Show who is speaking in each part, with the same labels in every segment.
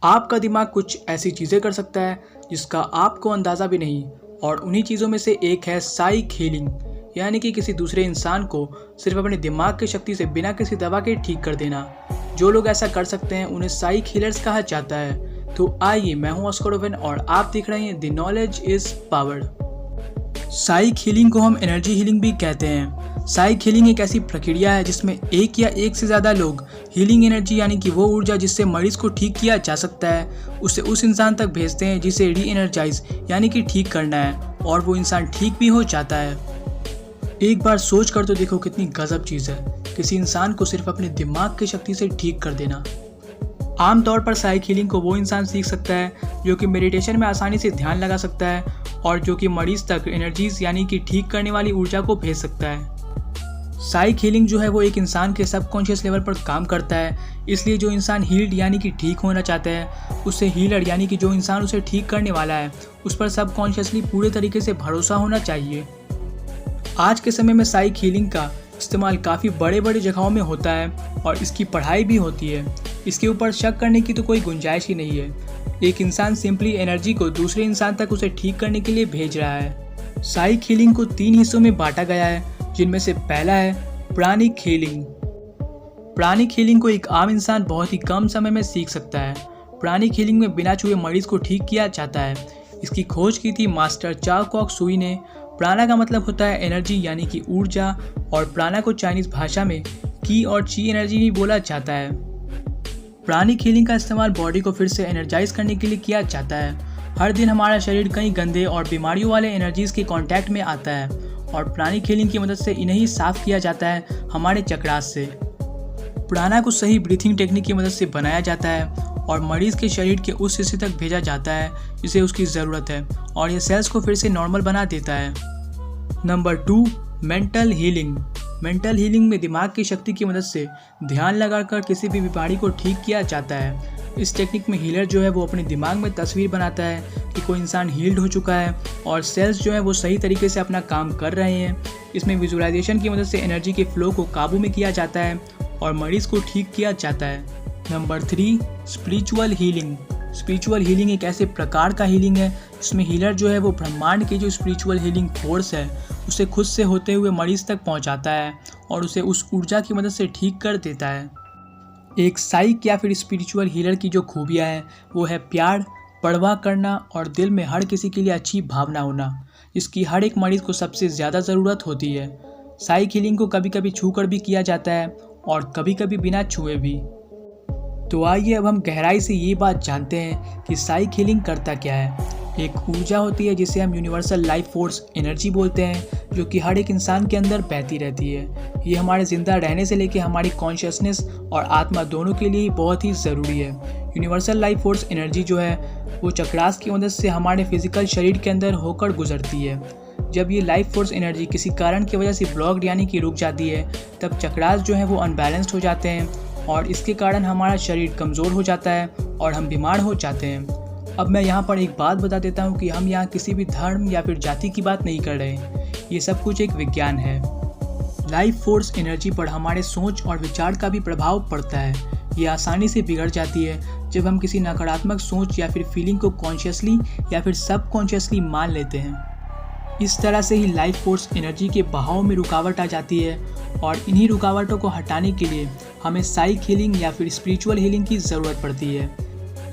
Speaker 1: आपका दिमाग कुछ ऐसी चीज़ें कर सकता है जिसका आपको अंदाज़ा भी नहीं, और उन्हीं चीज़ों में से एक है साइक हीलिंग, यानी कि किसी दूसरे इंसान को सिर्फ अपने दिमाग की शक्ति से बिना किसी दवा के ठीक कर देना। जो लोग ऐसा कर सकते हैं उन्हें साइक हीलर्स कहा जाता है। तो आइए, मैं हूं ऑस्कर ओवेन और आप देख रहे हैं the knowledge is power. Psych healing को हम एनर्जी हीलिंग भी कहते हैं। साइक हीलिंग एक ऐसी प्रक्रिया है जिसमें एक या एक से ज़्यादा लोग हीलिंग एनर्जी, यानी कि वो ऊर्जा जिससे मरीज को ठीक किया जा सकता है, उसे उस इंसान तक भेजते हैं जिसे री एनर्जाइज यानी कि ठीक करना है, और वो इंसान ठीक भी हो जाता है। एक बार सोच कर तो देखो कितनी गजब चीज़ है किसी इंसान को सिर्फ अपने दिमाग की शक्ति से ठीक कर देना। आमतौर पर साइक हीलिंग को वो इंसान सीख सकता है जो कि मेडिटेशन में आसानी से ध्यान लगा सकता है और जो कि मरीज तक एनर्जीज यानी कि ठीक करने वाली ऊर्जा को भेज सकता है। साइक हीलिंग जो है वो एक इंसान के सबकॉन्शियस लेवल पर काम करता है, इसलिए जो इंसान हील्ड यानी कि ठीक होना चाहता है, उससे हीलर यानी कि जो इंसान उसे ठीक करने वाला है उस पर सबकॉन्शियसली पूरे तरीके से भरोसा होना चाहिए। आज के समय में साइक हीलिंग का इस्तेमाल काफ़ी बड़े बड़े जगहों में होता है और इसकी पढ़ाई भी होती है। इसके ऊपर शक करने की तो कोई गुंजाइश ही नहीं है। एक इंसान सिंपली एनर्जी को दूसरे इंसान तक उसे ठीक करने के लिए भेज रहा है। साइक हीलिंग को 3 हिस्सों में बांटा गया है, जिनमें से पहला है प्राणिक हीलिंग। प्राणिक हीलिंग को एक आम इंसान बहुत ही कम समय में सीख सकता है। प्राणिक हीलिंग में बिना छुए मरीज को ठीक किया जाता है। इसकी खोज की थी मास्टर चाओ कॉक सुई ने। प्राणा का मतलब होता है एनर्जी यानी कि ऊर्जा, और प्राणा को चाइनीज भाषा में की और ची एनर्जी भी बोला जाता है। प्राणिक हीलिंग का इस्तेमाल बॉडी को फिर से एनर्जाइज करने के लिए किया जाता है। हर दिन हमारा शरीर कई गंदे और बीमारियों वाले एनर्जीज के कांटेक्ट में आता है और प्राणिक हीलिंग की मदद से इन्हें ही साफ किया जाता है हमारे चक्रास से। प्राणा को सही ब्रीथिंग टेक्निक की मदद से बनाया जाता है और मरीज के शरीर के उस हिस्से तक भेजा जाता है जिसे उसकी ज़रूरत है, और यह सेल्स को फिर से नॉर्मल बना देता है। Number 2, mental healing. Mental healing में दिमाग की शक्ति की मदद से ध्यान लगाकर किसी भी बीमारी को ठीक किया जाता है। इस टेक्निक में हीलर जो है वो अपने दिमाग में तस्वीर बनाता है कि कोई इंसान हील्ड हो चुका है और सेल्स जो है वो सही तरीके से अपना काम कर रहे हैं। इसमें विजुअलाइजेशन की मदद से एनर्जी के फ्लो को काबू में किया जाता है और मरीज को ठीक किया जाता है। Number 3, spiritual healing. Spiritual healing एक ऐसे प्रकार का हीलिंग है जिसमें हीलर जो है वो ब्रह्मांड की जो स्पिरिचुअल हीलिंग फोर्स है उसे खुद से होते हुए मरीज तक पहुंचाता है और उसे उस ऊर्जा की मदद से ठीक कर देता है। एक साइक या फिर स्पिरिचुअल हीलर की जो खूबियाँ हैं वो है प्यार, परवाह करना और दिल में हर किसी के लिए अच्छी भावना होना, जिसकी हर एक मरीज को सबसे ज़्यादा ज़रूरत होती है। साइक हीलिंग को कभी कभी छू कर भी किया जाता है और कभी कभी बिना छुए भी। तो आइए अब हम गहराई से ये बात जानते हैं कि साइक हीलिंग करता क्या है। एक ऊर्जा होती है जिसे हम यूनिवर्सल लाइफ फोर्स एनर्जी बोलते हैं, जो कि हर एक इंसान के अंदर बहती रहती है। ये हमारे ज़िंदा रहने से लेकर हमारी कॉन्शियसनेस और आत्मा दोनों के लिए बहुत ही ज़रूरी है। यूनिवर्सल लाइफ फोर्स एनर्जी जो है वो चक्रास की मदद से हमारे फिजिकल शरीर के अंदर होकर गुजरती है। जब ये लाइफ फोर्स एनर्जी किसी कारण की वजह से ब्लॉक्ड यानी कि रुक जाती है, तब चक्रास जो है वो अनबैलेंस्ड हो जाते हैं और इसके कारण हमारा शरीर कमज़ोर हो जाता है और हम बीमार हो जाते हैं। अब मैं यहाँ पर एक बात बता देता हूँ कि हम यहाँ किसी भी धर्म या फिर जाति की बात नहीं कर रहे। ये सब कुछ एक विज्ञान है। लाइफ फोर्स एनर्जी पर हमारे सोच और विचार का भी प्रभाव पड़ता है। ये आसानी से बिगड़ जाती है जब हम किसी नकारात्मक सोच या फिर फीलिंग को कॉन्शियसली या फिर सबकॉन्शियसली मान लेते हैं। इस तरह से ही लाइफ फोर्स एनर्जी के बहाव में रुकावट आ जाती है और इन्हीं रुकावटों को हटाने के लिए हमें साइक हीलिंग या फिर स्पिरिचुअल हीलिंग की ज़रूरत पड़ती है।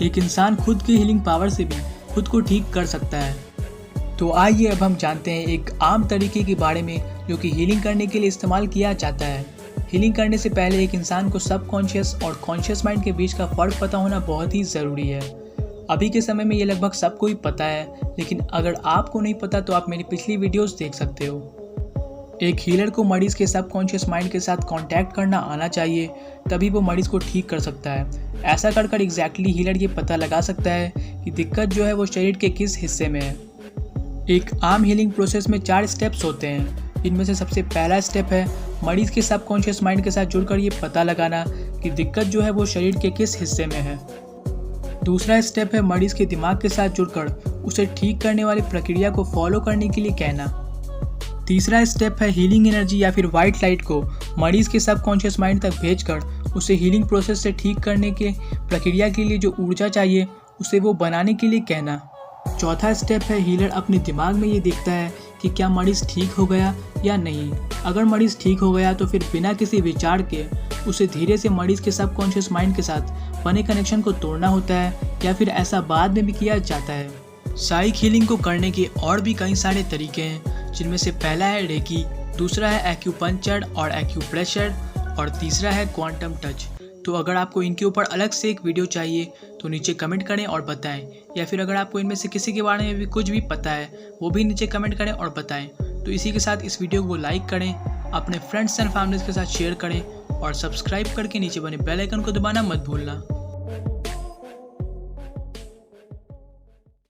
Speaker 1: एक इंसान खुद की हीलिंग पावर से भी खुद को ठीक कर सकता है। तो आइए अब हम जानते हैं एक आम तरीके के बारे में जो कि हीलिंग करने के लिए इस्तेमाल किया जाता है। हीलिंग करने से पहले एक इंसान को सबकॉन्शियस और कॉन्शियस माइंड के बीच का फ़र्क पता होना बहुत ही ज़रूरी है। अभी के समय में ये लगभग सबको ही पता है, लेकिन अगर आपको नहीं पता तो आप मेरी पिछली वीडियोस देख सकते हो। एक हीलर को मरीज़ के सबकॉन्शियस माइंड के साथ कांटेक्ट करना आना चाहिए, तभी वो मरीज़ को ठीक कर सकता है। ऐसा कर एग्जैक्टली हीलर ये पता लगा सकता है कि दिक्कत जो है वो शरीर के किस हिस्से में है। एक आम हीलिंग प्रोसेस में 4 स्टेप्स होते हैं, जिनमें से सबसे पहला स्टेप है मरीज़ के सबकॉन्शियस माइंड के साथ जुड़कर ये पता लगाना कि दिक्कत जो है वो शरीर के किस हिस्से में है। दूसरा स्टेप है मरीज़ के दिमाग के साथ जुड़कर उसे ठीक करने वाली प्रक्रिया को फॉलो करने के लिए कहना। तीसरा स्टेप है हीलिंग एनर्जी या फिर वाइट लाइट को मरीज के सबकॉन्शियस माइंड तक भेजकर उसे हीलिंग प्रोसेस से ठीक करने के प्रक्रिया के लिए जो ऊर्जा चाहिए उसे वो बनाने के लिए कहना। चौथा स्टेप है हीलर अपने दिमाग में ये देखता है कि क्या मरीज़ ठीक हो गया या नहीं। अगर मरीज़ ठीक हो गया तो फिर बिना किसी विचार के उसे धीरे से मरीज़ के सबकॉन्शियस माइंड के साथ बने कनेक्शन को तोड़ना होता है, या फिर ऐसा बाद में भी किया जाता है। साइक हीलिंग को करने के और भी कई सारे तरीके हैं, जिनमें से पहला है रेकी, दूसरा है एक्यूपंक्चर और एक्यूप्रेशर और तीसरा है क्वांटम टच। तो अगर आपको इनके ऊपर अलग से एक वीडियो चाहिए तो नीचे कमेंट करें और बताएं, या फिर अगर आपको इनमें से किसी के बारे में भी कुछ भी पता है वो भी नीचे कमेंट करें और बताएं। तो इसी के साथ इस वीडियो को लाइक करें, अपने फ्रेंड्स एंड फैमिलीज के साथ शेयर करें और सब्सक्राइब करके नीचे बने बेल आइकन को दबाना मत भूलना।